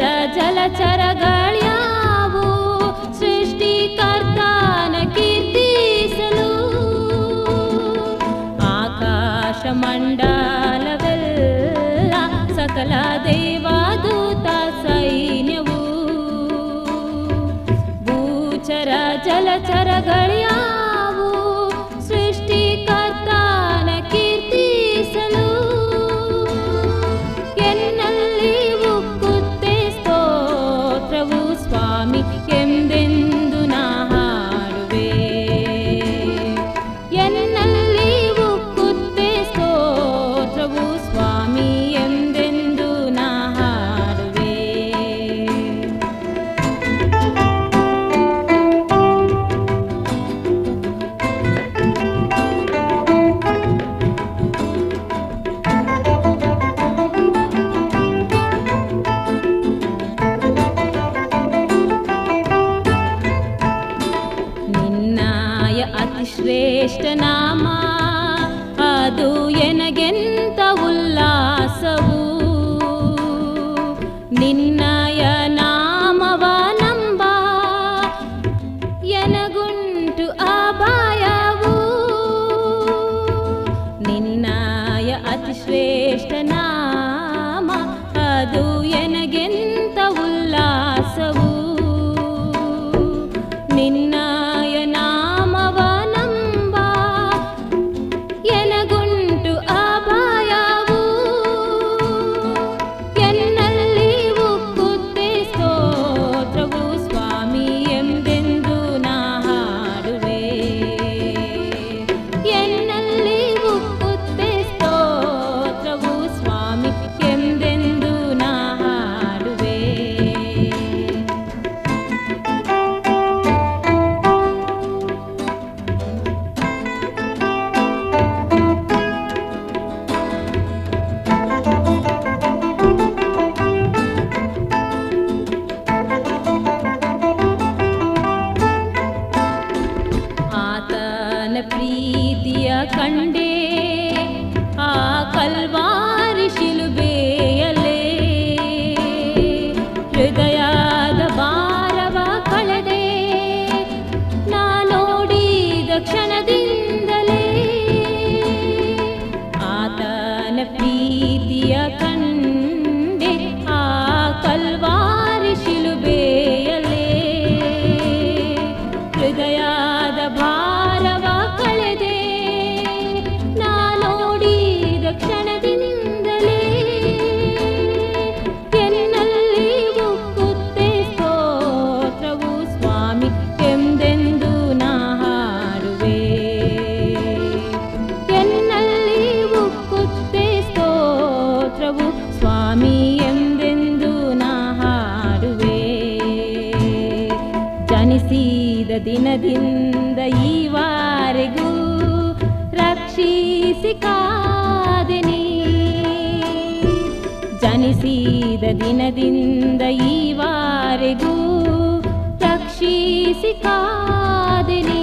ಭೂಚರ ಜಲಚರಗಳ್ಯಾವು ಸೃಷ್ಟಿಕರ್ತನ ಕೀರ್ತಿಸಲು. ಆಕಾಶ ಮಂಡಲವೆಲ್ಲ ಸಕಲ ದೇವದೂತ ಸೈನ್ಯವು ಭೂಚರ ಜಲಚರಗಳ್ಯಾವು ಸೃಷ್ಟಿಕರ್ತನ ಕೀರ್ತಿಸಲು. ಎನ್ನಲ್ಲಿ ಉಕ್ಕುತ್ತೆ ಸ್ತೋತ್ರವು ಸ್ವಾಮಿ ಎಂದೆಂದು ನಾ ಹಾಡುವೆ. ಎನ್ನಲ್ಲಿ ಉಕ್ಕುತ್ತೆ ಸ್ತೋತ್ರವು ಸ್ವಾಮಿ ಎಂದೆಂದು ನಾ ಹಾಡುವೆ. ನಿನ್ನಾಯ ಅತಿ ಶ್ರೇಷ್ಠ ನಾಮ ಅದು ಎನಗೆಂತ ಉಲ್ಲಾಸವು. ನಿನ್ನಯ ನಾಮವ ನಂಬ ಎನಗುಂಟು ಅಭಯವು. ನಿನ್ನಯ ಅತಿ ಶ್ರೇಷ್ಠ ನಾಮ ಅದು ಎನಗೆಂತ ಉಲ್ಲಾಸವು. ನಿನ್ನಯ ನಾಮವ ನಂಬ ಎನಗುಂಟು ಅಭಯವು. ಎನ್ನಲ್ಲಿ ಉಕ್ಕುತ್ತೆ ಸ್ತೋತ್ರವು ಸ್ವಾಮಿ ಎಂದೆಂದು ನಾ ಹಾಡುವೆ. ಎನ್ನಲ್ಲಿ ಉಕ್ಕುತ್ತೆ ಸ್ತೋತ್ರವು ಸ್ವಾಮಿ ಎಂದೆಂದು ನಾ ಹಾಡುವೆ. ಆತನ ಪ್ರೀತಿಯ ಕಂಡೆ ಆ ಕಲ್ವಾರಿ ಶಿಲುಬೆಯಲ್ಲೇ. ಹೃದಯದ ಭಾರವ ಕಳೆದೆ ನಾ ನೋಡಿದ ಕ್ಷಣದಿಂದಲೇ. ಆತನ ಪ್ರೀತಿಯ ಕಂಡೆ ಆ ಕಲ್ವಾರಿ ಶಿಲುಬೆಯಲ್ಲೇ. ಹೃದಯದ ಭಾರವ ಕಳೆದೆ ನಾ ನೋಡಿದ ಕ್ಷಣದಿಂದಲೇ. ಎನ್ನಲ್ಲಿ ಉಕ್ಕುತ್ತೆ ಸ್ತೋತ್ರವು ಸ್ವಾಮಿ ಎಂದೆಂದು ನಾ ಹಾಡುವೆ. ಎನ್ನಲ್ಲಿ ಉಕ್ಕುತ್ತೆ ಸ್ತೋತ್ರವು ಸ್ವಾಮಿ ಎಂದೆಂದು ನಾ ಹಾಡುವೆ. ಜನಿಸಿದ ದಿನದಿಂದ ಈವರೆಗೂ ರಕ್ಷಿಸಿ ಕಾದೆ ನೀ. ಜನಿಸಿದ ದಿನದಿಂದ ಈವರೆಗೂ ರಕ್ಷಿಸಿ ಕಾದೆ ನೀ.